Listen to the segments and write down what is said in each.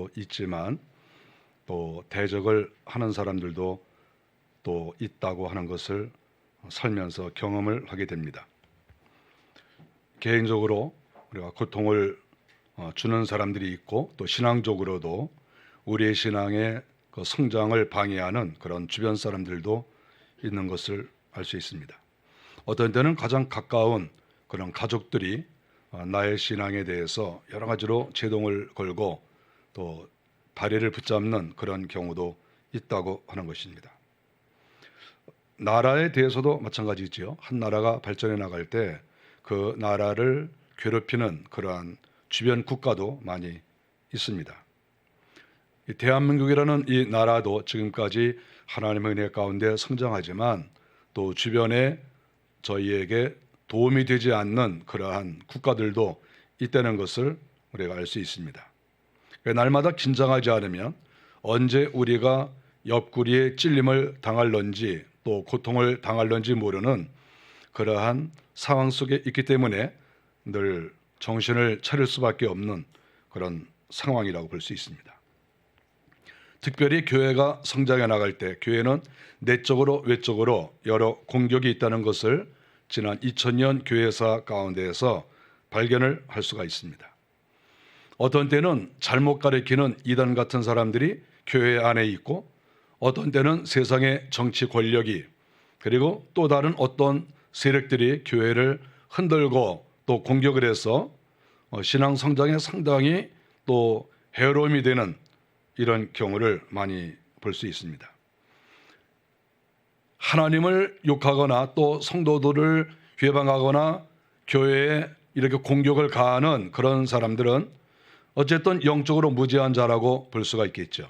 사람들도 있지만 또 대적을 하는 사람들도 또 있다고 하는 것을 살면서 경험을 하게 됩니다. 개인적으로 우리가 고통을 주는 사람들이 있고 또 신앙적으로도 우리의 신앙의 그 성장을 방해하는 그런 주변 사람들도 있는 것을 알 수 있습니다. 어떤 때는 가장 가까운 그런 가족들이 나의 신앙에 대해서 여러 가지로 제동을 걸고 또 다리를 붙잡는 그런 경우도 있다고 하는 것입니다. 나라에 대해서도 마찬가지지요. 한 나라가 발전해 나갈 때 그 나라를 괴롭히는 그러한 주변 국가도 많이 있습니다. 이 대한민국이라는 이 나라도 지금까지 하나님의 은혜 가운데 성장하지만 또 주변에 저희에게 도움이 되지 않는 그러한 국가들도 있다는 것을 우리가 알 수 있습니다. 날마다 긴장하지 않으면 언제 우리가 옆구리에 찔림을 당할런지 또 고통을 당할런지 모르는 그러한 상황 속에 있기 때문에 늘 정신을 차릴 수밖에 없는 그런 상황이라고 볼 수 있습니다. 특별히 교회가 성장해 나갈 때 교회는 내적으로 외적으로 여러 공격이 있다는 것을 지난 2000년 교회사 가운데에서 발견을 할 수가 있습니다. 어떤 때는 잘못 가리키는 이단 같은 사람들이 교회 안에 있고 어떤 때는 세상의 정치 권력이 그리고 또 다른 어떤 세력들이 교회를 흔들고 또 공격을 해서 신앙 성장에 상당히 또 해로움이 되는 이런 경우를 많이 볼 수 있습니다. 하나님을 욕하거나 또 성도들을 회방하거나 교회에 이렇게 공격을 가하는 그런 사람들은 어쨌든 영적으로 무지한 자라고 볼 수가 있겠죠.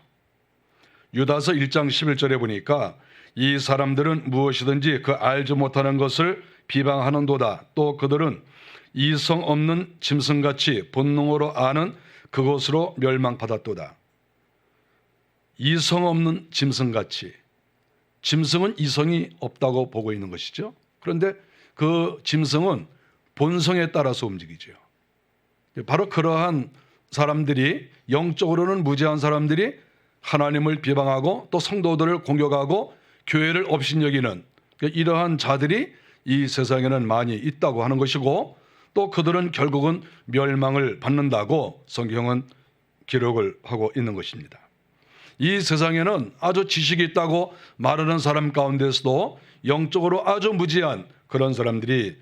유다서 1장 11절에 보니까 이 사람들은 무엇이든지 그 알지 못하는 것을 비방하는도다. 또 그들은 이성 없는 짐승같이 본능으로 아는 그것으로 멸망받았도다. 이성 없는 짐승같이, 짐승은 이성이 없다고 보고 있는 것이죠. 그런데 그 짐승은 본성에 따라서 움직이죠. 바로 그러한 사람들이, 영적으로는 무지한 사람들이 하나님을 비방하고 또 성도들을 공격하고 교회를 업신여기는 이러한 자들이 이 세상에는 많이 있다고 하는 것이고 또 그들은 결국은 멸망을 받는다고 성경은 기록을 하고 있는 것입니다. 이 세상에는 아주 지식이 있다고 말하는 사람 가운데서도 영적으로 아주 무지한 그런 사람들이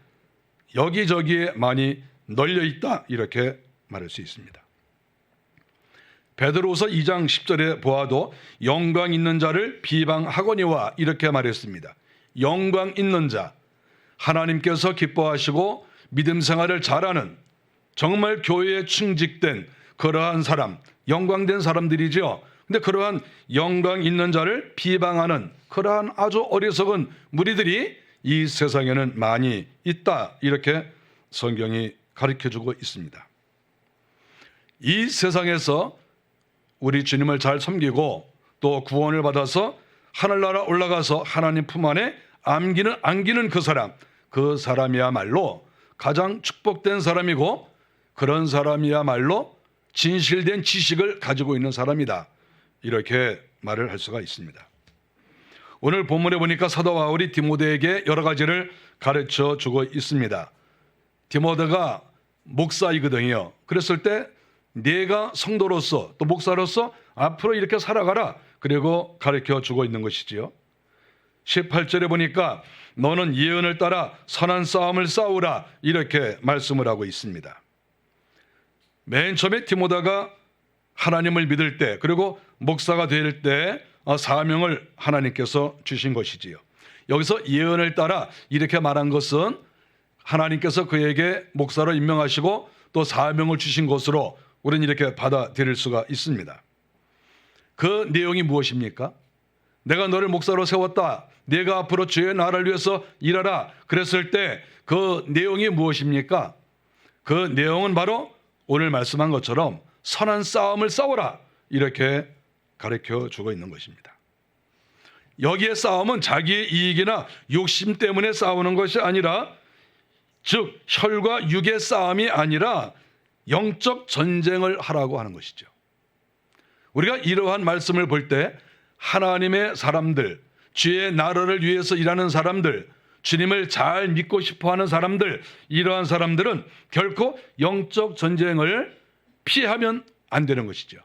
여기저기에 많이 널려 있다, 이렇게 말할 수 있습니다. 베드로후서 2장 10절에 보아도 영광 있는 자를 비방하거니와 이렇게 말했습니다. 영광 있는 자, 하나님께서 기뻐하시고 믿음 생활을 잘하는 정말 교회에 충직된 그러한 사람, 영광된 사람들이죠. 근데 그러한 영광 있는 자를 비방하는 그러한 아주 어리석은 무리들이 이 세상에는 많이 있다, 이렇게 성경이 가르쳐주고 있습니다. 이 세상에서 우리 주님을 잘 섬기고 또 구원을 받아서 하늘나라 올라가서 하나님 품 안에 안기는 그 사람이야말로 가장 축복된 사람이고 그런 사람이야말로 진실된 지식을 가지고 있는 사람이다, 이렇게 말을 할 수가 있습니다. 오늘 본문에 보니까 사도 바울이 디모데에게 여러 가지를 가르쳐 주고 있습니다. 디모데가 목사이거든요. 그랬을 때 네가 성도로서 또 목사로서 앞으로 이렇게 살아가라, 그리고 가르쳐 주고 있는 것이지요. 18절에 보니까 너는 예언을 따라 선한 싸움을 싸우라, 이렇게 말씀을 하고 있습니다. 맨 처음에 디모데가 하나님을 믿을 때 그리고 목사가 될 때 사명을 하나님께서 주신 것이지요. 여기서 예언을 따라 이렇게 말한 것은 하나님께서 그에게 목사로 임명하시고 또 사명을 주신 것으로 우리는 이렇게 받아들일 수가 있습니다. 그 내용이 무엇입니까? 내가 너를 목사로 세웠다, 내가 앞으로 주의 나라를 위해서 일하라, 그랬을 때 그 내용이 무엇입니까? 그 내용은 바로 오늘 말씀한 것처럼 선한 싸움을 싸워라, 이렇게 가르쳐 주고 있는 것입니다. 여기에 싸움은 자기의 이익이나 욕심 때문에 싸우는 것이 아니라, 즉 혈과 육의 싸움이 아니라 영적 전쟁을 하라고 하는 것이죠. 우리가 이러한 말씀을 볼 때 하나님의 사람들, 주의 나라를 위해서 일하는 사람들, 주님을 잘 믿고 싶어하는 사람들, 이러한 사람들은 결코 영적 전쟁을 피하면 안 되는 것이죠.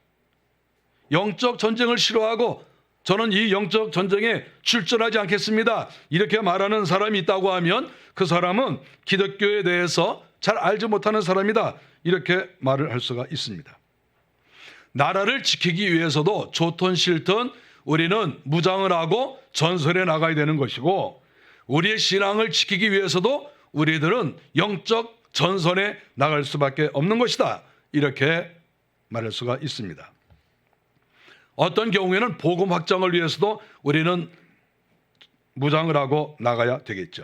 영적 전쟁을 싫어하고 저는 이 영적 전쟁에 출전하지 않겠습니다, 이렇게 말하는 사람이 있다고 하면 그 사람은 기독교에 대해서 잘 알지 못하는 사람이다, 이렇게 말을 할 수가 있습니다. 나라를 지키기 위해서도 좋든 싫든 우리는 무장을 하고 전선에 나가야 되는 것이고, 우리의 신앙을 지키기 위해서도 우리들은 영적 전선에 나갈 수밖에 없는 것이다, 이렇게 말할 수가 있습니다. 어떤 경우에는 복음 확장을 위해서도 우리는 무장을 하고 나가야 되겠죠.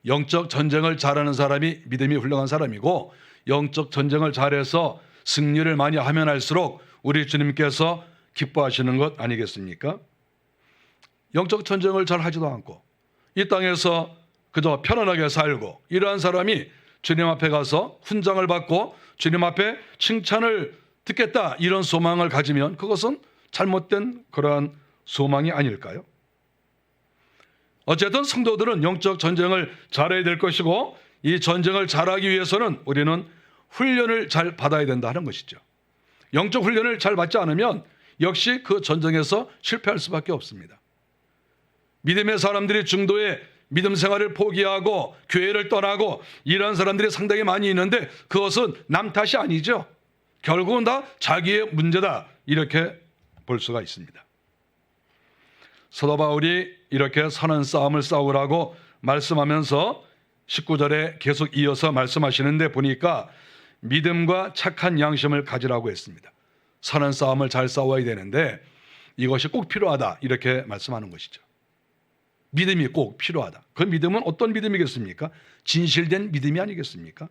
영적 전쟁을 잘하는 사람이 믿음이 훌륭한 사람이고, 영적 전쟁을 잘해서 승리를 많이 하면 할수록 우리 주님께서 기뻐하시는 것 아니겠습니까? 영적 전쟁을 잘 하지도 않고 이 땅에서 그저 편안하게 살고, 이러한 사람이 주님 앞에 가서 훈장을 받고 주님 앞에 칭찬을 듣겠다, 이런 소망을 가지면 그것은 잘못된 그러한 소망이 아닐까요? 어쨌든 성도들은 영적 전쟁을 잘해야 될 것이고, 이 전쟁을 잘하기 위해서는 우리는 훈련을 잘 받아야 된다 하는 것이죠. 영적 훈련을 잘 받지 않으면 역시 그 전쟁에서 실패할 수밖에 없습니다. 믿음의 사람들이 중도에 믿음 생활을 포기하고 교회를 떠나고 이러한 사람들이 상당히 많이 있는데, 그것은 남 탓이 아니죠. 결국은 다 자기의 문제다, 이렇게 볼 수가 있습니다. 사도 바울이 이렇게 선한 싸움을 싸우라고 말씀하면서 19절에 계속 이어서 말씀하시는데 보니까 믿음과 착한 양심을 가지라고 했습니다. 선한 싸움을 잘 싸워야 되는데 이것이 꼭 필요하다, 이렇게 말씀하는 것이죠. 믿음이 꼭 필요하다. 그 믿음은 어떤 믿음이겠습니까? 진실된 믿음이 아니겠습니까?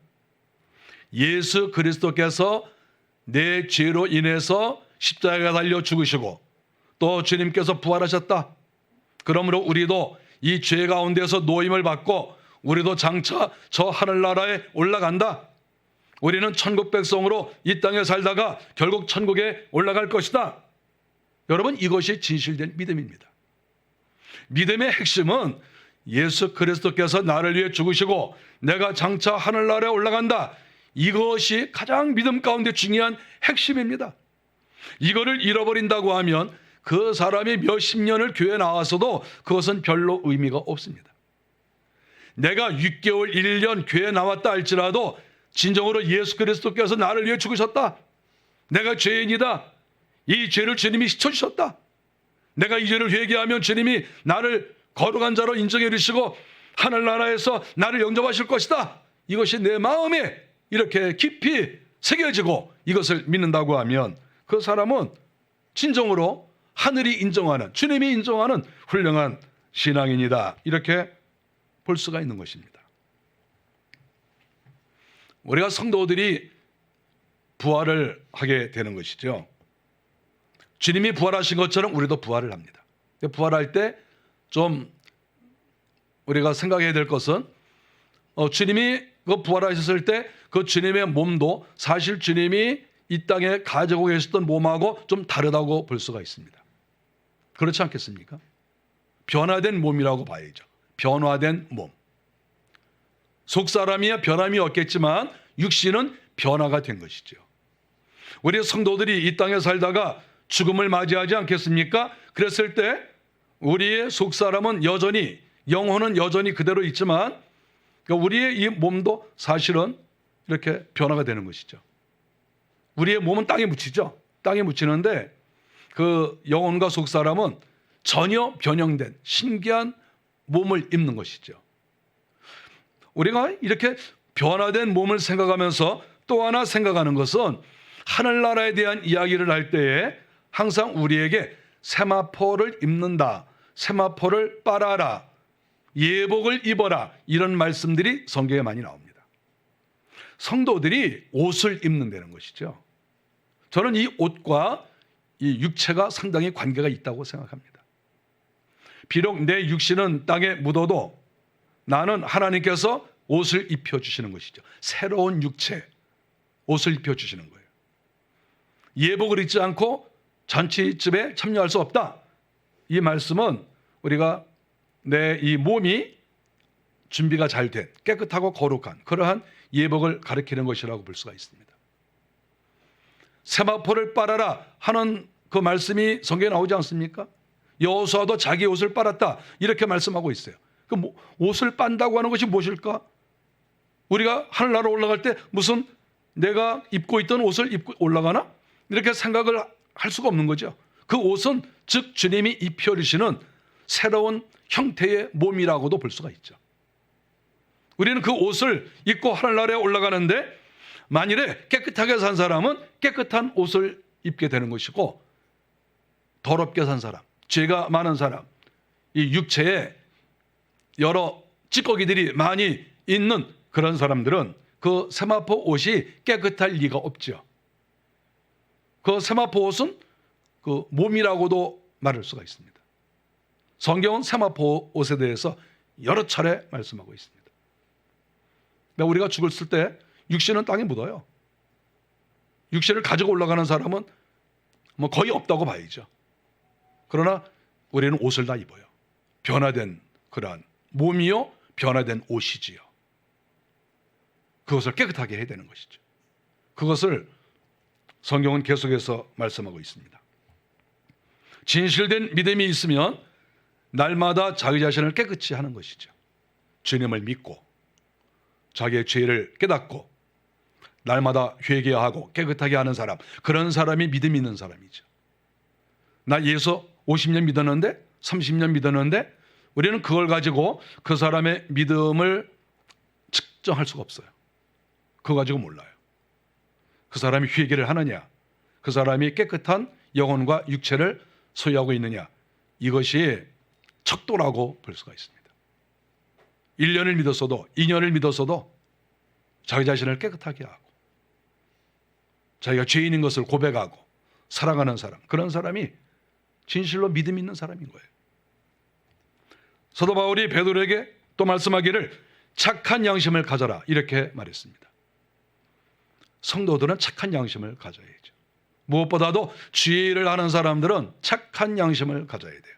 예수 그리스도께서 내 죄로 인해서 십자가에 달려 죽으시고 또 주님께서 부활하셨다. 그러므로 우리도 이 죄 가운데서 노임을 받고 우리도 장차 저 하늘나라에 올라간다. 우리는 천국 백성으로 이 땅에 살다가 결국 천국에 올라갈 것이다. 여러분, 이것이 진실된 믿음입니다. 믿음의 핵심은 예수 그리스도께서 나를 위해 죽으시고 내가 장차 하늘나라에 올라간다. 이것이 가장 믿음 가운데 중요한 핵심입니다. 이거를 잃어버린다고 하면 그 사람이 몇십 년을 교회에 나와서도 그것은 별로 의미가 없습니다. 내가 6개월, 1년 교회에 나왔다 할지라도 진정으로 예수 그리스도께서 나를 위해 죽으셨다. 내가 죄인이다. 이 죄를 주님이 씻어주셨다. 내가 이 죄를 회개하면 주님이 나를 거룩한 자로 인정해 주시고 하늘나라에서 나를 영접하실 것이다. 이것이 내 마음에 이렇게 깊이 새겨지고 이것을 믿는다고 하면 그 사람은 진정으로 하늘이 인정하는, 주님이 인정하는 훌륭한 신앙인이다, 이렇게 볼 수가 있는 것입니다. 우리가 성도들이 부활을 하게 되는 것이죠. 주님이 부활하신 것처럼 우리도 부활을 합니다. 부활할 때 좀 우리가 생각해야 될 것은 주님이 부활하셨을 때 그 주님의 몸도 사실 주님이 이 땅에 가지고 계셨던 몸하고 좀 다르다고 볼 수가 있습니다. 그렇지 않겠습니까? 변화된 몸이라고 봐야죠. 변화된 몸. 속사람이야 변함이 없겠지만 육신은 변화가 된 것이죠. 우리 성도들이 이 땅에 살다가 죽음을 맞이하지 않겠습니까? 그랬을 때 우리의 속사람은 여전히, 영혼은 여전히 그대로 있지만 우리의 이 몸도 사실은 이렇게 변화가 되는 것이죠. 우리의 몸은 땅에 묻히죠. 땅에 묻히는데 그 영혼과 속사람은 전혀 변형된 신기한 몸을 입는 것이죠. 우리가 이렇게 변화된 몸을 생각하면서 또 하나 생각하는 것은 하늘나라에 대한 이야기를 할 때에 항상 우리에게 세마포를 입는다, 세마포를 빨아라, 예복을 입어라, 이런 말씀들이 성경에 많이 나옵니다. 성도들이 옷을 입는다는 것이죠. 저는 이 옷과 이 육체가 상당히 관계가 있다고 생각합니다. 비록 내 육신은 땅에 묻어도 나는 하나님께서 옷을 입혀주시는 것이죠. 새로운 육체, 옷을 입혀주시는 거예요. 예복을 입지 않고 잔치집에 참여할 수 없다. 이 말씀은 우리가 내 이 몸이 준비가 잘 된 깨끗하고 거룩한 그러한 예복을 가리키는 것이라고 볼 수가 있습니다. 세마포를 빨아라 하는 그 말씀이 성경에 나오지 않습니까? 여호수아도 자기 옷을 빨았다 이렇게 말씀하고 있어요. 그 옷을 빤다고 하는 것이 무엇일까? 우리가 하늘나라 올라갈 때 무슨 내가 입고 있던 옷을 입고 올라가나? 이렇게 생각을 할 수가 없는 거죠. 그 옷은 즉 주님이 입혀주시는 새로운 형태의 몸이라고도 볼 수가 있죠. 우리는 그 옷을 입고 하늘나라에 올라가는데 만일에 깨끗하게 산 사람은 깨끗한 옷을 입게 되는 것이고, 더럽게 산 사람, 죄가 많은 사람, 이 육체에 여러 찌꺼기들이 많이 있는 그런 사람들은 그 세마포 옷이 깨끗할 리가 없죠. 그 세마포 옷은 그 몸이라고도 말할 수가 있습니다. 성경은 세마포 옷에 대해서 여러 차례 말씀하고 있습니다. 우리가 죽었을 때 육신은 땅에 묻어요. 육신을 가지고 올라가는 사람은 뭐 거의 없다고 봐야죠. 그러나 우리는 옷을 다 입어요. 변화된 그러한 몸이요, 변화된 옷이지요. 그것을 깨끗하게 해야 되는 것이죠. 그것을 성경은 계속해서 말씀하고 있습니다. 진실된 믿음이 있으면 날마다 자기 자신을 깨끗이 하는 것이죠. 주님을 믿고 자기의 죄를 깨닫고 날마다 회개하고 깨끗하게 하는 사람, 그런 사람이 믿음 있는 사람이죠. 나 예수 50년 믿었는데 30년 믿었는데 우리는 그걸 가지고 그 사람의 믿음을 측정할 수가 없어요. 그거 가지고 몰라요. 그 사람이 회개를 하느냐, 그 사람이 깨끗한 영혼과 육체를 소유하고 있느냐, 이것이 척도라고 볼 수가 있습니다. 1년을 믿었어도 2년을 믿었어도 자기 자신을 깨끗하게 하고 자기가 죄인인 것을 고백하고 사랑하는 사람, 그런 사람이 진실로 믿음 있는 사람인 거예요. 사도 바울이 베드로에게 또 말씀하기를 착한 양심을 가져라 이렇게 말했습니다. 성도들은 착한 양심을 가져야죠. 무엇보다도 죄를 하는 사람들은 착한 양심을 가져야 돼요.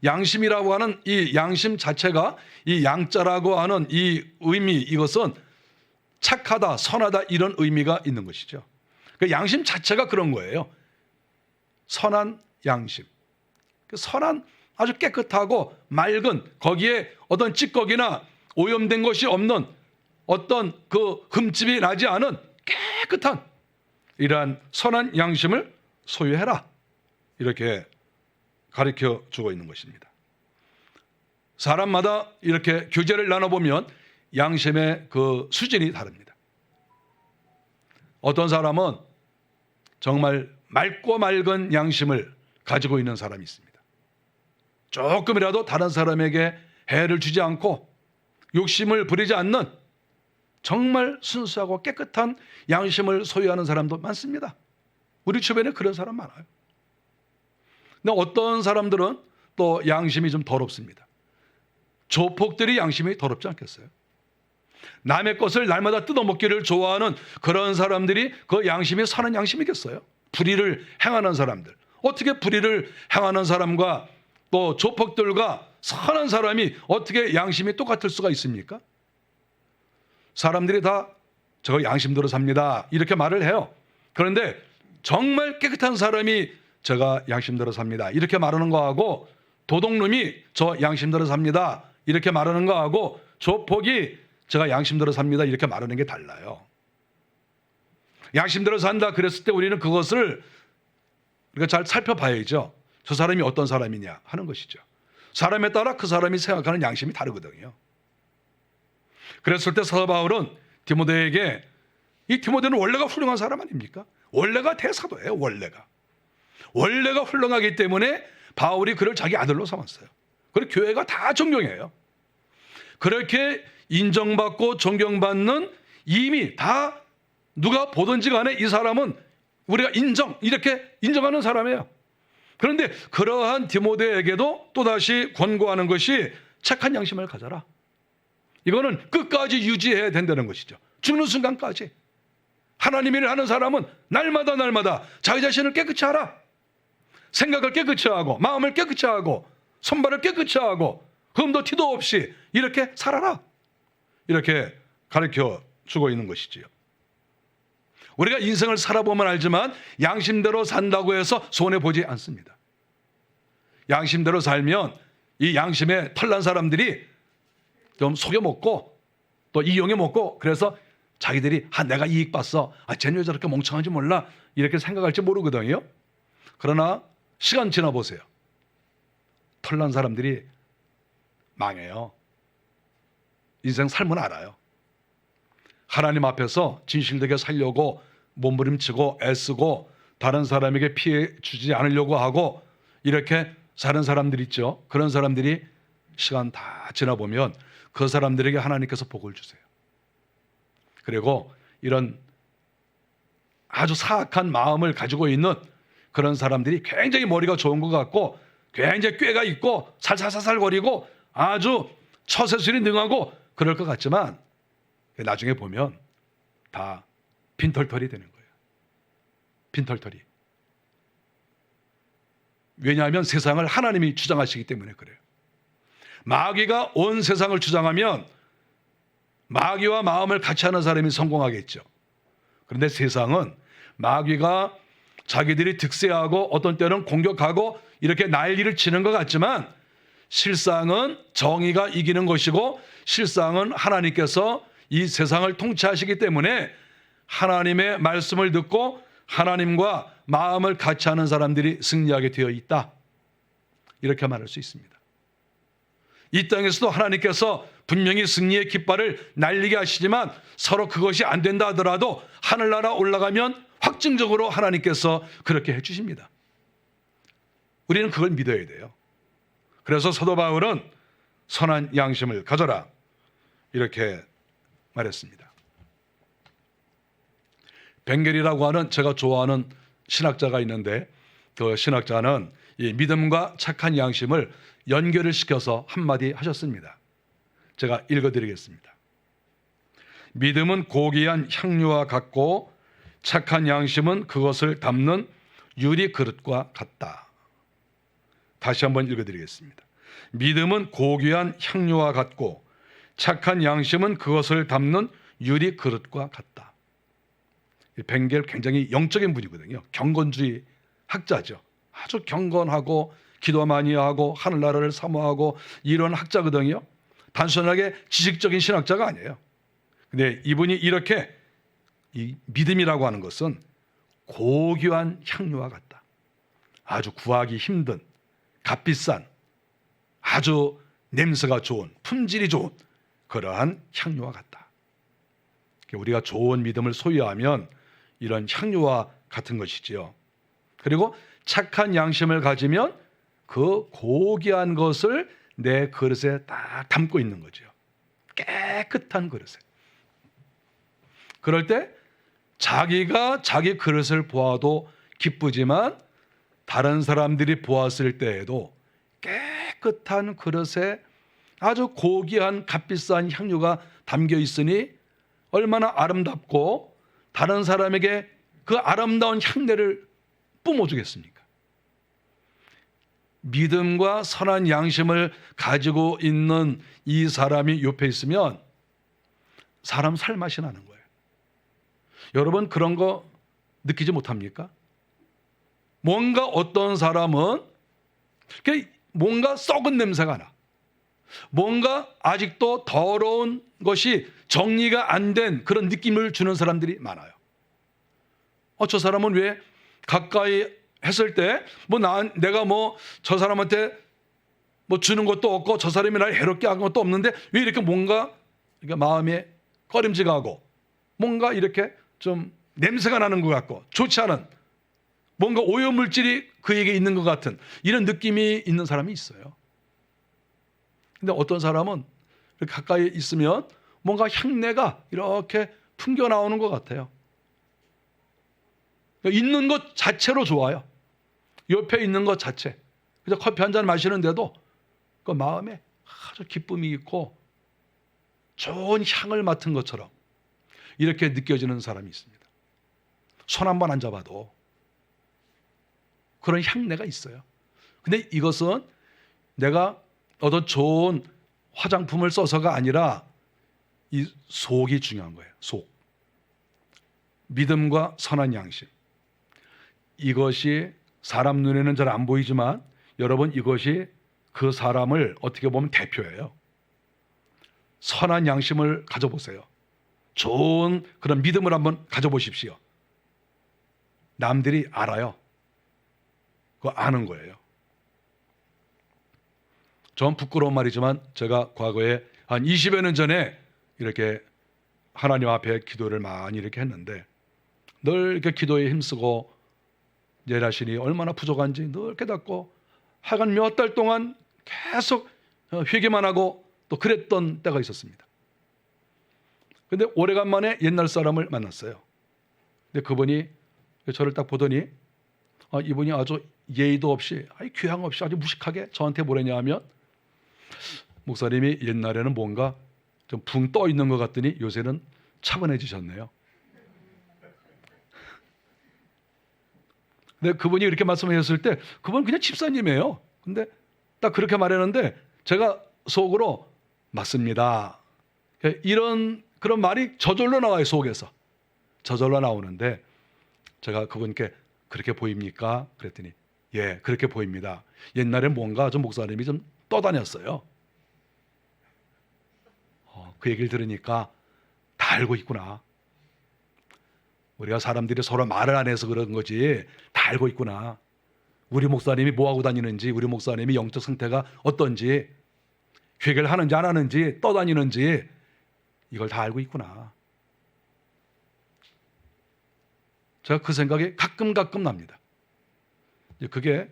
양심이라고 하는 이 양심 자체가 이 양자라고 하는 이 의미, 이것은 착하다, 선하다 이런 의미가 있는 것이죠. 그 양심 자체가 그런 거예요. 선한 양심. 그 선한 아주 깨끗하고 맑은, 거기에 어떤 찌꺼기나 오염된 것이 없는, 어떤 그 흠집이 나지 않은 깨끗한 이러한 선한 양심을 소유해라, 이렇게 가르쳐 주고 있는 것입니다. 사람마다 이렇게 교제를 나눠보면 양심의 그 수준이 다릅니다. 어떤 사람은 정말 맑고 맑은 양심을 가지고 있는 사람이 있습니다. 조금이라도 다른 사람에게 해를 주지 않고 욕심을 부리지 않는 정말 순수하고 깨끗한 양심을 소유하는 사람도 많습니다. 우리 주변에 그런 사람 많아요. 근데 어떤 사람들은 또 양심이 좀 더럽습니다. 조폭들이 양심이 더럽지 않겠어요? 남의 것을 날마다 뜯어먹기를 좋아하는 그런 사람들이 그 양심이 선한 양심이겠어요? 불의를 행하는 사람들, 어떻게 불의를 행하는 사람과 또 조폭들과 선한 사람이 어떻게 양심이 똑같을 수가 있습니까? 사람들이 다 저 양심대로 삽니다 이렇게 말을 해요. 그런데 정말 깨끗한 사람이 제가 양심대로 삽니다 이렇게 말하는 거하고, 도둑놈이 저 양심대로 삽니다 이렇게 말하는 거하고, 조폭이 제가 양심대로 삽니다 이렇게 말하는 게 달라요. 양심대로 산다 그랬을 때 우리는 그것을 우리가 잘 살펴봐야죠. 저 사람이 어떤 사람이냐 하는 것이죠. 사람에 따라 그 사람이 생각하는 양심이 다르거든요. 그랬을 때 사도 바울은 디모데에게, 이 디모데는 원래가 훌륭한 사람 아닙니까? 원래가 대사도예요. 원래가 훌륭하기 때문에 바울이 그를 자기 아들로 삼았어요. 그리고 교회가 다 존경해요. 그렇게 인정받고 존경받는, 이미 다 누가 보든지 간에 이 사람은 우리가 이렇게 인정하는 사람이에요. 그런데 그러한 디모데에게도 또다시 권고하는 것이 착한 양심을 가져라. 이거는 끝까지 유지해야 된다는 것이죠. 죽는 순간까지 하나님 일을 하는 사람은 날마다 자기 자신을 깨끗이 하라. 생각을 깨끗이 하고 마음을 깨끗이 하고 손발을 깨끗이 하고 흠도 티도 없이 이렇게 살아라. 이렇게 가르쳐 주고 있는 것이지요. 우리가 인생을 살아보면 알지만 양심대로 산다고 해서 손해보지 않습니다. 양심대로 살면 이 양심에 털난 사람들이 좀 속여먹고 또 이용해먹고 그래서 자기들이 내가 이익 봤어. 쟤는 왜 저렇게 멍청한지 몰라. 이렇게 생각할지 모르거든요. 그러나 시간 지나보세요. 털난 사람들이 망해요. 인생 삶은 알아요. 하나님 앞에서 진실되게 살려고 몸부림치고 애쓰고 다른 사람에게 피해 주지 않으려고 하고 이렇게 사는 사람들 있죠. 그런 사람들이 시간 다 지나보면 그 사람들에게 하나님께서 복을 주세요. 그리고 이런 아주 사악한 마음을 가지고 있는 그런 사람들이 굉장히 머리가 좋은 것 같고 굉장히 꾀가 있고 살살살살거리고 아주 처세술이 능하고 그럴 것 같지만 나중에 보면 다 빈털털이 되는 거예요. 빈털털이. 왜냐하면 세상을 하나님이 주장하시기 때문에 그래요. 마귀가 온 세상을 주장하면 마귀와 마음을 같이 하는 사람이 성공하겠죠. 그런데 세상은 마귀가 자기들이 득세하고 어떤 때는 공격하고 이렇게 난리를 치는 것 같지만 실상은 정의가 이기는 것이고 실상은 하나님께서 이 세상을 통치하시기 때문에 하나님의 말씀을 듣고 하나님과 마음을 같이 하는 사람들이 승리하게 되어 있다. 이렇게 말할 수 있습니다. 이 땅에서도 하나님께서 분명히 승리의 깃발을 날리게 하시지만 서로 그것이 안 된다 하더라도 하늘나라 올라가면 확증적으로 하나님께서 그렇게 해주십니다. 우리는 그걸 믿어야 돼요. 그래서 사도 바울은 선한 양심을 가져라 이렇게 말했습니다. 벵겔이라고 하는 제가 좋아하는 신학자가 있는데 그 신학자는 이 믿음과 착한 양심을 연결을 시켜서 한마디 하셨습니다. 제가 읽어드리겠습니다. 믿음은 고귀한 향유와 같고 착한 양심은 그것을 담는 유리 그릇과 같다. 다시 한번 읽어드리겠습니다. 믿음은 고귀한 향유와 같고 착한 양심은 그것을 담는 유리 그릇과 같다. 벵겔 굉장히 영적인 분이거든요. 경건주의 학자죠. 아주 경건하고 기도 많이 하고 하늘나라를 사모하고 이런 학자거든요. 단순하게 지식적인 신학자가 아니에요. 근데 이분이 이렇게 이 믿음이라고 하는 것은 고귀한 향유와 같다. 아주 구하기 힘든 값비싼 아주 냄새가 좋은 품질이 좋은 그러한 향유와 같다. 우리가 좋은 믿음을 소유하면 이런 향유와 같은 것이지요. 그리고 착한 양심을 가지면 그 고귀한 것을 내 그릇에 딱 담고 있는 거죠. 깨끗한 그릇에. 그럴 때 자기가 자기 그릇을 보아도 기쁘지만 다른 사람들이 보았을 때에도 깨끗한 그릇에 아주 고귀한 값비싼 향유가 담겨 있으니 얼마나 아름답고 다른 사람에게 그 아름다운 향내를 뿜어주겠습니까? 믿음과 선한 양심을 가지고 있는 이 사람이 옆에 있으면 사람 살맛이 나는 거예요. 여러분 그런 거 느끼지 못합니까? 뭔가 어떤 사람은 뭔가 썩은 냄새가 나. 뭔가 아직도 더러운 것이 정리가 안 된 그런 느낌을 주는 사람들이 많아요. 저 사람은 왜 가까이 했을 때 내가 저 사람한테 주는 것도 없고 저 사람이 날 해롭게 한 것도 없는데 왜 이렇게 뭔가 마음에 꺼림직하고 뭔가 이렇게 좀 냄새가 나는 것 같고 좋지 않은 뭔가 오염물질이 그에게 있는 것 같은 이런 느낌이 있는 사람이 있어요. 근데 어떤 사람은 가까이 있으면 뭔가 향내가 이렇게 풍겨 나오는 것 같아요. 있는 것 자체로 좋아요. 옆에 있는 것 자체. 그래서 커피 한 잔 마시는데도 그 마음에 아주 기쁨이 있고 좋은 향을 맡은 것처럼 이렇게 느껴지는 사람이 있습니다. 손 한 번 안 잡아도 그런 향내가 있어요. 근데 이것은 내가 얻어 좋은 화장품을 써서가 아니라 이 속이 중요한 거예요. 속. 믿음과 선한 양심. 이것이 사람 눈에는 잘 안 보이지만 여러분, 이것이 그 사람을 어떻게 보면 대표예요. 선한 양심을 가져보세요. 좋은 그런 믿음을 한번 가져보십시오. 남들이 알아요. 그거 아는 거예요. 전 부끄러운 말이지만 제가 과거에 한 20여 년 전에 이렇게 하나님 앞에 기도를 많이 이렇게 했는데 늘 이렇게 기도에 힘쓰고 내 자신이 얼마나 부족한지 늘 깨닫고 하여간 몇 달 동안 계속 회개만 하고 또 그랬던 때가 있었습니다. 근데 오래간만에 옛날 사람을 만났어요. 근데 그분이 저를 딱 보더니 이분이 아주 예의도 없이 교양 없이 아주 무식하게 저한테 뭐랬냐 하면 목사님이 옛날에는 뭔가 좀 붕 떠 있는 것 같더니 요새는 차분해지셨네요. 근데 그분이 이렇게 말씀하셨을 때 그분은 그냥 집사님이에요. 근데 딱 그렇게 말했는데 제가 속으로 맞습니다. 이런 그런 말이 저절로 나와요. 속에서 저절로 나오는데 제가 그분께 그렇게 보입니까? 그랬더니 예, 그렇게 보입니다. 옛날에 뭔가 좀 목사님이 좀 떠다녔어요. 그 얘기를 들으니까 다 알고 있구나. 우리가 사람들이 서로 말을 안 해서 그런 거지 다 알고 있구나. 우리 목사님이 뭐하고 다니는지, 우리 목사님이 영적 상태가 어떤지, 회개를 하는지 안 하는지, 떠다니는지 이걸 다 알고 있구나. 제가 그 생각이 가끔 납니다. 그게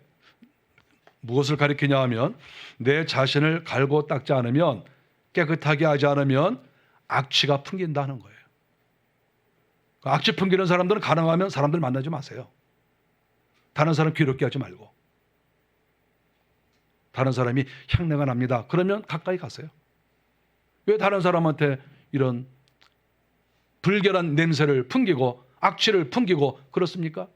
무엇을 가리키냐 하면 내 자신을 갈고 닦지 않으면, 깨끗하게 하지 않으면 악취가 풍긴다는 거예요. 악취 풍기는 사람들은 가능하면 사람들 만나지 마세요. 다른 사람 괴롭게 하지 말고. 다른 사람이 향내가 납니다. 그러면 가까이 가세요. 왜 다른 사람한테 이런 불결한 냄새를 풍기고 악취를 풍기고 그렇습니까?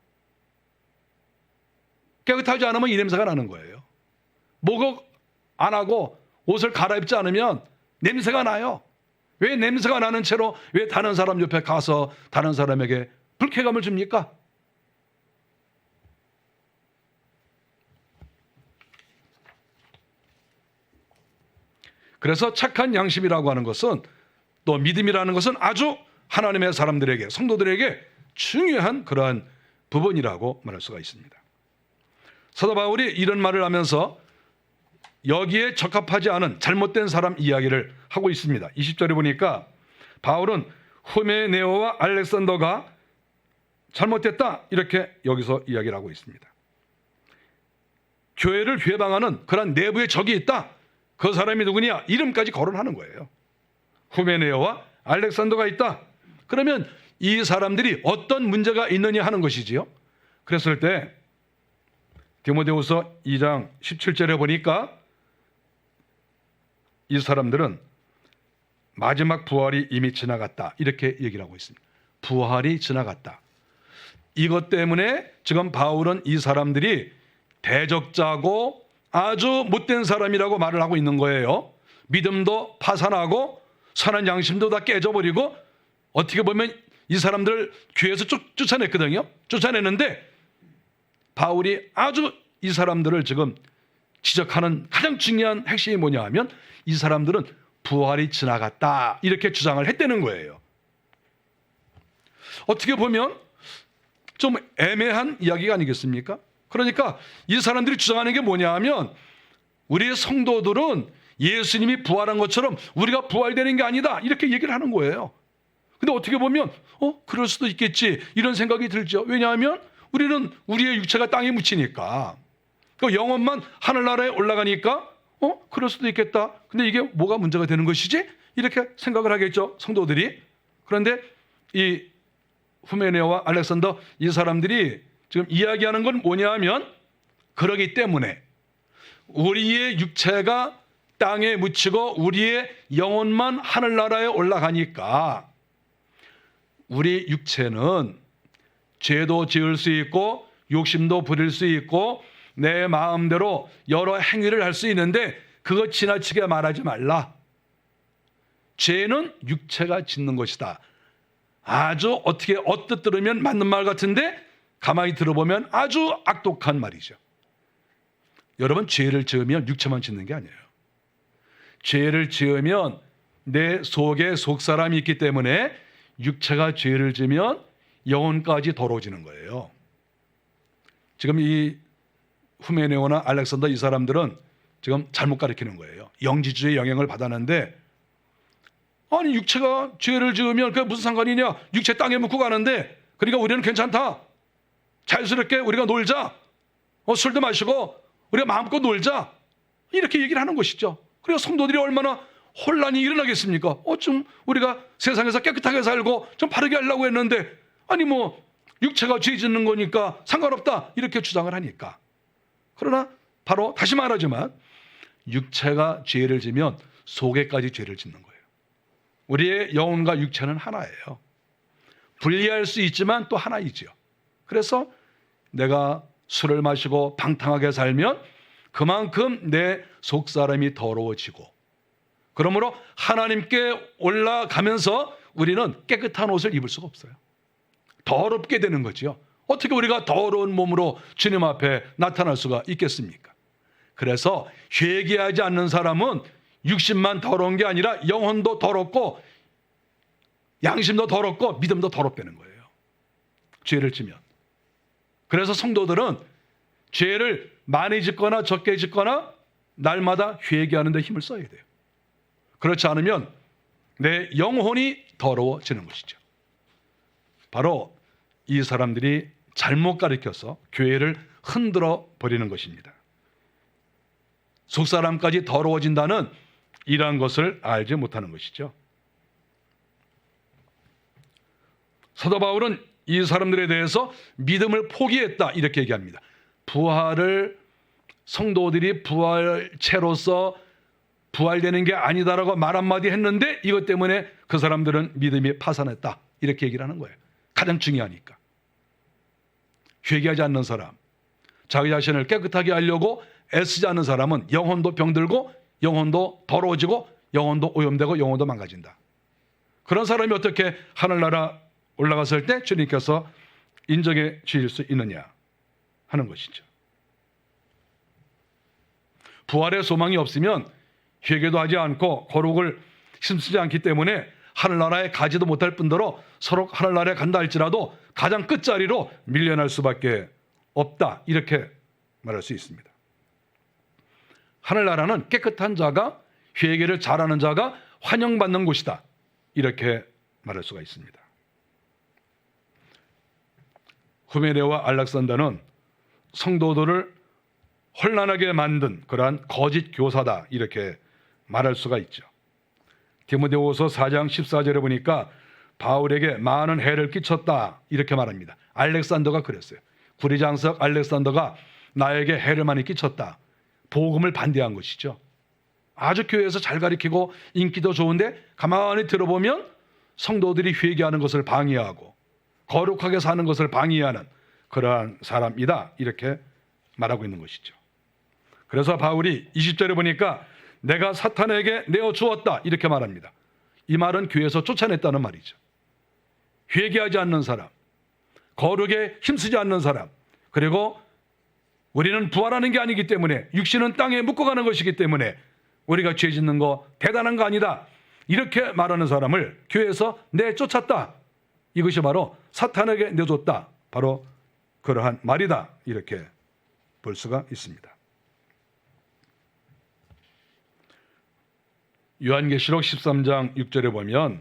깨끗하지 않으면 이 냄새가 나는 거예요. 목욕 안 하고 옷을 갈아입지 않으면 냄새가 나요. 왜 냄새가 나는 채로 왜 다른 사람 옆에 가서 다른 사람에게 불쾌감을 줍니까? 그래서 착한 양심이라고 하는 것은, 또 믿음이라는 것은 아주 하나님의 사람들에게, 성도들에게 중요한 그러한 부분이라고 말할 수가 있습니다. 사도 바울이 이런 말을 하면서 여기에 적합하지 않은 잘못된 사람 이야기를 하고 있습니다. 20절에 보니까 바울은 후메네오와 알렉산더가 잘못됐다 이렇게 여기서 이야기를 하고 있습니다. 교회를 회방하는 그런 내부의 적이 있다. 그 사람이 누구냐? 이름까지 거론하는 거예요. 후메네오와 알렉산더가 있다. 그러면 이 사람들이 어떤 문제가 있느냐 하는 것이지요. 그랬을 때 디모데후서 2장 17절에 보니까 이 사람들은 마지막 부활이 이미 지나갔다 이렇게 얘기를 하고 있습니다. 부활이 지나갔다. 이것 때문에 지금 바울은 이 사람들이 대적자고 아주 못된 사람이라고 말을 하고 있는 거예요. 믿음도 파산하고 선한 양심도 다 깨져버리고, 어떻게 보면 이 사람들을 교회에서 쫓아냈거든요. 쫓아냈는데 바울이 아주 이 사람들을 지금 지적하는 가장 중요한 핵심이 뭐냐 하면 이 사람들은 부활이 지나갔다 이렇게 주장을 했다는 거예요. 어떻게 보면 좀 애매한 이야기가 아니겠습니까? 그러니까 이 사람들이 주장하는 게 뭐냐 하면 우리의 성도들은 예수님이 부활한 것처럼 우리가 부활되는 게 아니다 이렇게 얘기를 하는 거예요. 근데 어떻게 보면 그럴 수도 있겠지 이런 생각이 들죠. 왜냐하면 우리는 우리의 육체가 땅에 묻히니까, 그 영혼만 하늘나라에 올라가니까 그럴 수도 있겠다. 근데 이게 뭐가 문제가 되는 것이지? 이렇게 생각을 하겠죠, 성도들이. 그런데 이 후메네오와 알렉산더 이 사람들이 지금 이야기하는 건 뭐냐 하면, 그러기 때문에 우리의 육체가 땅에 묻히고 우리의 영혼만 하늘나라에 올라가니까 우리 육체는 죄도 지을 수 있고 욕심도 부릴 수 있고 내 마음대로 여러 행위를 할 수 있는데 그거 지나치게 말하지 말라. 죄는 육체가 짓는 것이다. 아주 어떻게 언뜻 들으면 맞는 말 같은데 가만히 들어보면 아주 악독한 말이죠. 여러분, 죄를 지으면 육체만 짓는 게 아니에요. 죄를 지으면 내 속에 속사람이 있기 때문에 육체가 죄를 지으면 영혼까지 더러워지는 거예요. 지금 이 후메네오나 알렉산더 이 사람들은 지금 잘못 가르치는 거예요. 영지주의 영향을 받았는데, 아니 육체가 죄를 지으면 그게 무슨 상관이냐, 육체 땅에 묻고 가는데 그러니까 우리는 괜찮다, 자유스럽게 우리가 놀자, 술도 마시고 우리가 마음껏 놀자, 이렇게 얘기를 하는 것이죠. 그리고 성도들이 얼마나 혼란이 일어나겠습니까? 좀 우리가 세상에서 깨끗하게 살고 좀 바르게 하려고 했는데, 아니 뭐 육체가 죄 짓는 거니까 상관없다 이렇게 주장을 하니까. 그러나 바로 다시 말하지만 육체가 죄를 지면 속에까지 죄를 짓는 거예요. 우리의 영혼과 육체는 하나예요. 분리할 수 있지만 또 하나이죠. 그래서 내가 술을 마시고 방탕하게 살면 그만큼 내 속사람이 더러워지고, 그러므로 하나님께 올라가면서 우리는 깨끗한 옷을 입을 수가 없어요. 더럽게 되는 거죠. 어떻게 우리가 더러운 몸으로 주님 앞에 나타날 수가 있겠습니까? 그래서 회개하지 않는 사람은 육신만 더러운 게 아니라 영혼도 더럽고 양심도 더럽고 믿음도 더럽다는 거예요. 죄를 지면. 그래서 성도들은 죄를 많이 짓거나 적게 짓거나 날마다 회개하는 데 힘을 써야 돼요. 그렇지 않으면 내 영혼이 더러워지는 것이죠. 바로 이 사람들이 잘못 가르쳐서 교회를 흔들어 버리는 것입니다. 속사람까지 더러워진다는 이러한 것을 알지 못하는 것이죠. 사도 바울은 이 사람들에 대해서 믿음을 포기했다 이렇게 얘기합니다. 부활을 성도들이 부활체로서 부활되는 게 아니다라고 말 한마디 했는데 이것 때문에 그 사람들은 믿음이 파산했다 이렇게 얘기를 하는 거예요. 가장 중요하니까. 회개하지 않는 사람, 자기 자신을 깨끗하게 하려고 애쓰지 않는 사람은 영혼도 병들고 영혼도 더러워지고 영혼도 오염되고 영혼도 망가진다. 그런 사람이 어떻게 하늘나라 올라갔을 때 주님께서 인정해 주실 수 있느냐 하는 것이죠. 부활의 소망이 없으면 회개도 하지 않고 거룩을 힘쓰지 않기 때문에 하늘나라에 가지도 못할 뿐더러 서로 하늘나라에 간다 할지라도 가장 끝자리로 밀려날 수밖에 없다 이렇게 말할 수 있습니다. 하늘나라는 깨끗한 자가, 회개를 잘하는 자가 환영받는 곳이다 이렇게 말할 수가 있습니다. 후메네와 알렉산더는 성도들을 혼란하게 만든 그러한 거짓 교사다 이렇게 말할 수가 있죠. 디모데후서 4장 14절에 보니까 바울에게 많은 해를 끼쳤다 이렇게 말합니다. 알렉산더가 그랬어요. 구리장석 알렉산더가 나에게 해를 많이 끼쳤다. 복음을 반대한 것이죠. 아주 교회에서 잘 가르치고 인기도 좋은데 가만히 들어보면 성도들이 회개하는 것을 방해하고 거룩하게 사는 것을 방해하는 그러한 사람이다 이렇게 말하고 있는 것이죠. 그래서 바울이 20절에 보니까 내가 사탄에게 내어주었다 이렇게 말합니다. 이 말은 교회에서 쫓아냈다는 말이죠. 회개하지 않는 사람, 거룩에 힘쓰지 않는 사람, 그리고 우리는 부활하는 게 아니기 때문에 육신은 땅에 묻고가는 것이기 때문에 우리가 죄 짓는 거 대단한 거 아니다 이렇게 말하는 사람을 교회에서 내쫓았다. 이것이 바로 사탄에게 내줬다. 바로 그러한 말이다 이렇게 볼 수가 있습니다. 요한계시록 13장 6절에 보면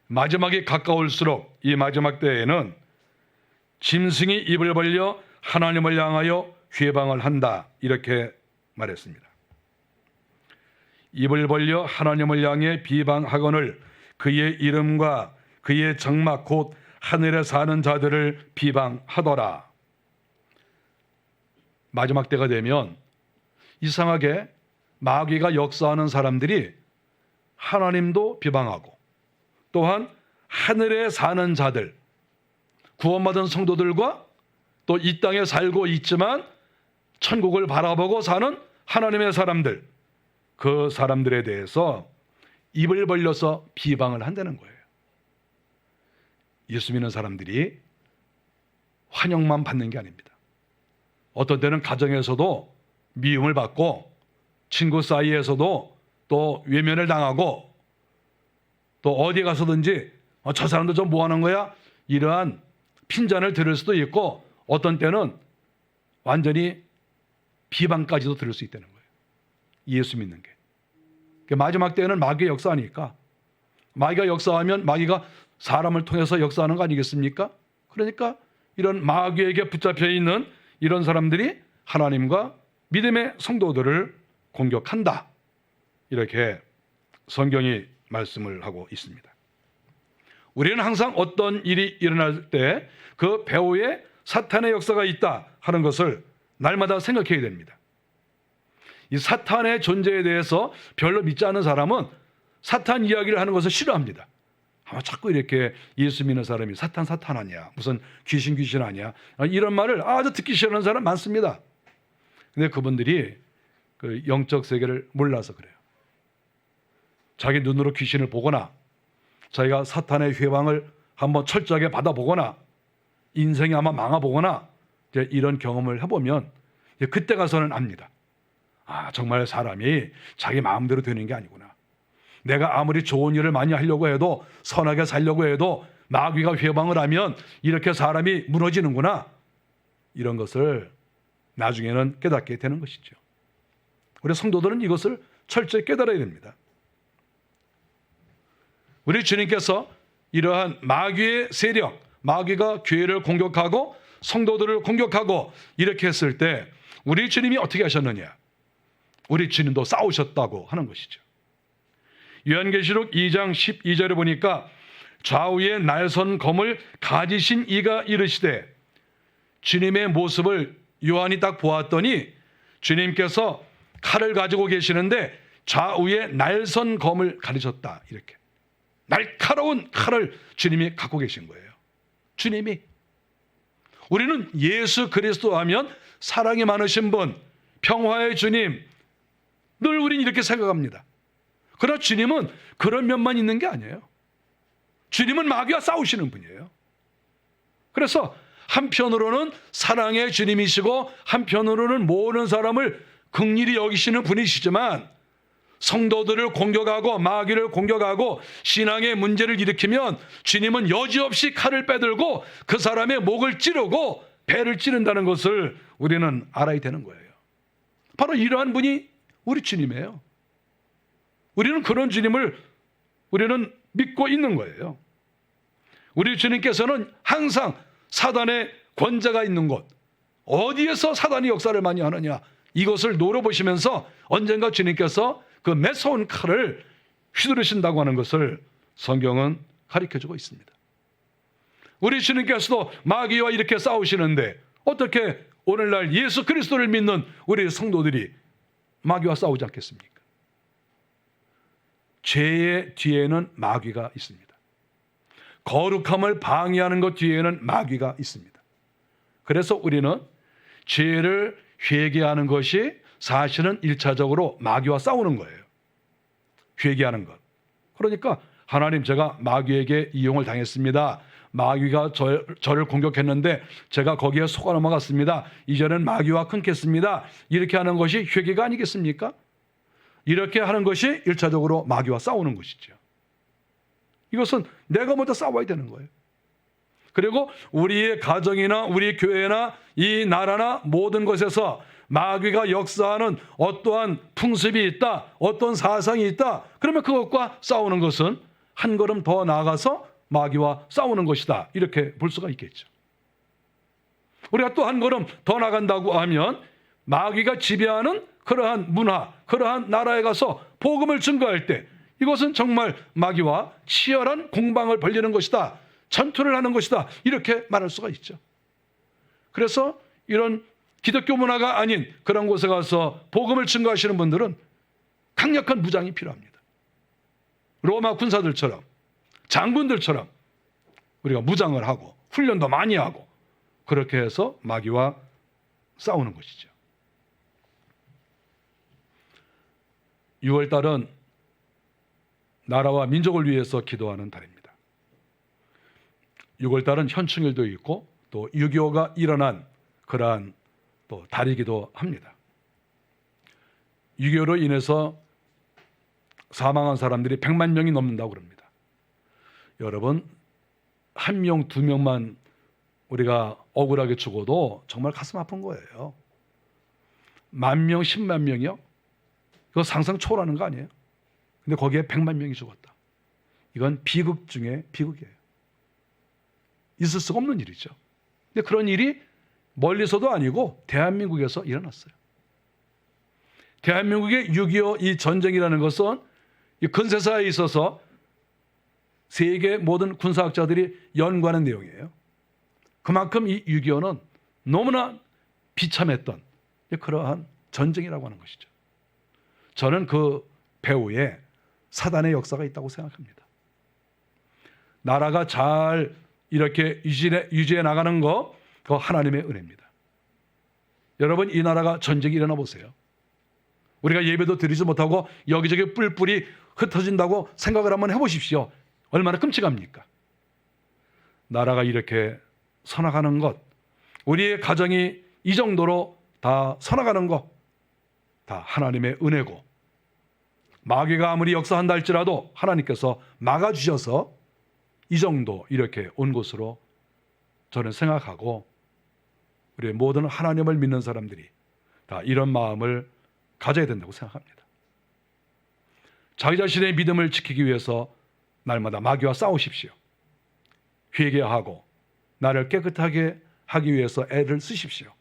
마지막이 가까울수록 이 마지막 때에는 짐승이 입을 벌려 하나님을 향하여 회방을 한다 이렇게 말했습니다. 입을 벌려 하나님을 향해 비방하거늘 그의 이름과 그의 장막 곧 하늘에 사는 자들을 비방하더라. 마지막 때가 되면 이상하게 마귀가 역사하는 사람들이 하나님도 비방하고 또한 하늘에 사는 자들, 구원받은 성도들과 또 이 땅에 살고 있지만 천국을 바라보고 사는 하나님의 사람들, 그 사람들에 대해서 입을 벌려서 비방을 한다는 거예요. 예수 믿는 사람들이 환영만 받는 게 아닙니다. 어떤 때는 가정에서도 미움을 받고 친구 사이에서도 또 외면을 당하고 또 어디 가서든지 저 사람도 좀 뭐 하는 거야? 이러한 핀잔을 들을 수도 있고 어떤 때는 완전히 비방까지도 들을 수 있다는 거예요. 예수 믿는 게. 마지막 때에는 마귀의 역사하니까 마귀가 역사하면 마귀가 사람을 통해서 역사하는 거 아니겠습니까? 그러니까 이런 마귀에게 붙잡혀 있는 이런 사람들이 하나님과 믿음의 성도들을 공격한다. 이렇게 성경이 말씀을 하고 있습니다. 우리는 항상 어떤 일이 일어날 때 그 배후에 사탄의 역사가 있다 하는 것을 날마다 생각해야 됩니다. 이 사탄의 존재에 대해서 별로 믿지 않은 사람은 사탄 이야기를 하는 것을 싫어합니다. 아마 자꾸 이렇게 예수 믿는 사람이 사탄 아니야, 무슨 귀신 아니야, 이런 말을 아주 듣기 싫어하는 사람 많습니다. 근데 그분들이 그 영적 세계를 몰라서 그래요. 자기 눈으로 귀신을 보거나 자기가 사탄의 회방을 한번 철저하게 받아보거나 인생이 아마 망아보거나 이제 이런 경험을 해보면 그때 가서는 압니다. 아, 정말 사람이 자기 마음대로 되는 게 아니구나. 내가 아무리 좋은 일을 많이 하려고 해도 선하게 살려고 해도 마귀가 회방을 하면 이렇게 사람이 무너지는구나. 이런 것을 나중에는 깨닫게 되는 것이죠. 우리 성도들은 이것을 철저히 깨달아야 됩니다. 우리 주님께서 이러한 마귀의 세력, 마귀가 교회를 공격하고 성도들을 공격하고 이렇게 했을 때 우리 주님이 어떻게 하셨느냐? 우리 주님도 싸우셨다고 하는 것이죠. 요한계시록 2장 12절에 보니까 좌우에 날선 검을 가지신 이가 이르시되, 주님의 모습을 요한이 딱 보았더니 주님께서 칼을 가지고 계시는데 좌우에 날선 검을 가리셨다. 이렇게 날카로운 칼을 주님이 갖고 계신 거예요. 주님이. 우리는 예수 그리스도 하면 사랑이 많으신 분, 평화의 주님, 늘 우리는 이렇게 생각합니다. 그러나 주님은 그런 면만 있는 게 아니에요. 주님은 마귀와 싸우시는 분이에요. 그래서 한편으로는 사랑의 주님이시고 한편으로는 모든 사람을 긍휼히 여기시는 분이시지만 성도들을 공격하고 마귀를 공격하고 신앙의 문제를 일으키면 주님은 여지없이 칼을 빼들고 그 사람의 목을 찌르고 배를 찌른다는 것을 우리는 알아야 되는 거예요. 바로 이러한 분이 우리 주님이에요. 우리는 그런 주님을 우리는 믿고 있는 거예요. 우리 주님께서는 항상 사단의 권자가 있는 곳, 어디에서 사단이 역사를 많이 하느냐, 이것을 노려보시면서 언젠가 주님께서 그 매서운 칼을 휘두르신다고 하는 것을 성경은 가르쳐주고 있습니다. 우리 주님께서도 마귀와 이렇게 싸우시는데 어떻게 오늘날 예수 그리스도를 믿는 우리 성도들이 마귀와 싸우지 않겠습니까? 죄의 뒤에는 마귀가 있습니다. 거룩함을 방해하는 것 뒤에는 마귀가 있습니다. 그래서 우리는 죄를 회개하는 것이 사실은 1차적으로 마귀와 싸우는 거예요. 회개하는 것. 그러니까 하나님, 제가 마귀에게 이용을 당했습니다. 마귀가 저를 공격했는데 제가 거기에 속아 넘어갔습니다. 이제는 마귀와 끊겠습니다. 이렇게 하는 것이 회개가 아니겠습니까? 이렇게 하는 것이 1차적으로 마귀와 싸우는 것이죠. 이것은 내가 먼저 싸워야 되는 거예요. 그리고 우리의 가정이나 우리 교회나 이 나라나 모든 것에서 마귀가 역사하는 어떠한 풍습이 있다, 어떤 사상이 있다, 그러면 그것과 싸우는 것은 한 걸음 더 나아가서 마귀와 싸우는 것이다, 이렇게 볼 수가 있겠죠. 우리가 또 한 걸음 더 나간다고 하면 마귀가 지배하는 그러한 문화, 그러한 나라에 가서 복음을 증거할 때 이것은 정말 마귀와 치열한 공방을 벌이는 것이다, 전투를 하는 것이다, 이렇게 말할 수가 있죠. 그래서 이런 기독교 문화가 아닌 그런 곳에 가서 복음을 증거하시는 분들은 강력한 무장이 필요합니다. 로마 군사들처럼, 장군들처럼 우리가 무장을 하고 훈련도 많이 하고 그렇게 해서 마귀와 싸우는 것이죠. 6월달은 나라와 민족을 위해서 기도하는 달입니다. 6월달은 현충일도 있고 또 6.25가 일어난 그러한 또 달이기도 합니다. 6.25로 인해서 사망한 사람들이 100만 명이 넘는다고 그럽니다. 여러분, 한 명, 두 명만 우리가 억울하게 죽어도 정말 가슴 아픈 거예요. 10,000명, 10만 명이요? 그거 상상 초월하는 거 아니에요? 근데 거기에 100만 명이 죽었다. 이건 비극 중에 비극이에요. 있을 수가 없는 일이죠. 근데 그런 일이 멀리서도 아니고 대한민국에서 일어났어요. 대한민국의 6.25 이 전쟁이라는 것은 이 근세사에 있어서 세계 모든 군사학자들이 연구하는 내용이에요. 그만큼 이 6.25는 너무나 비참했던 그러한 전쟁이라고 하는 것이죠. 저는 그 배후에 사단의 역사가 있다고 생각합니다. 나라가 잘 이렇게 유지해 나가는 거, 그거 하나님의 은혜입니다. 여러분, 이 나라가 전쟁이 일어나 보세요. 우리가 예배도 드리지 못하고 여기저기 뿔뿔이 흩어진다고 생각을 한번 해보십시오. 얼마나 끔찍합니까? 나라가 이렇게 서나가는 것, 우리의 가정이 이 정도로 다 서나가는 것, 다 하나님의 은혜고, 마귀가 아무리 역사한다 할지라도 하나님께서 막아주셔서 이 정도 이렇게 온 것으로 저는 생각하고, 우리 모든 하나님을 믿는 사람들이 다 이런 마음을 가져야 된다고 생각합니다. 자기 자신의 믿음을 지키기 위해서 날마다 마귀와 싸우십시오. 회개하고 나를 깨끗하게 하기 위해서 애를 쓰십시오.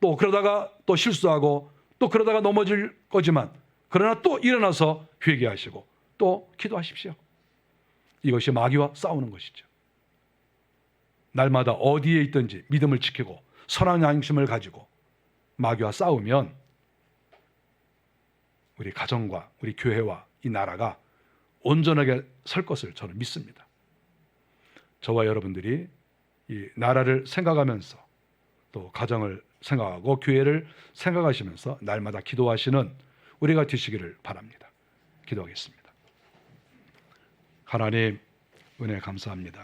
또 그러다가 또 실수하고 또 그러다가 넘어질 거지만 그러나 또 일어나서 회개하시고 또 기도하십시오. 이것이 마귀와 싸우는 것이죠. 날마다 어디에 있든지 믿음을 지키고 선한 양심을 가지고 마귀와 싸우면 우리 가정과 우리 교회와 이 나라가 온전하게 설 것을 저는 믿습니다. 저와 여러분들이 이 나라를 생각하면서 또 가정을 생각하고 교회를 생각하시면서 날마다 기도하시는 우리가 되시기를 바랍니다. 기도하겠습니다. 하나님, 은혜 감사합니다.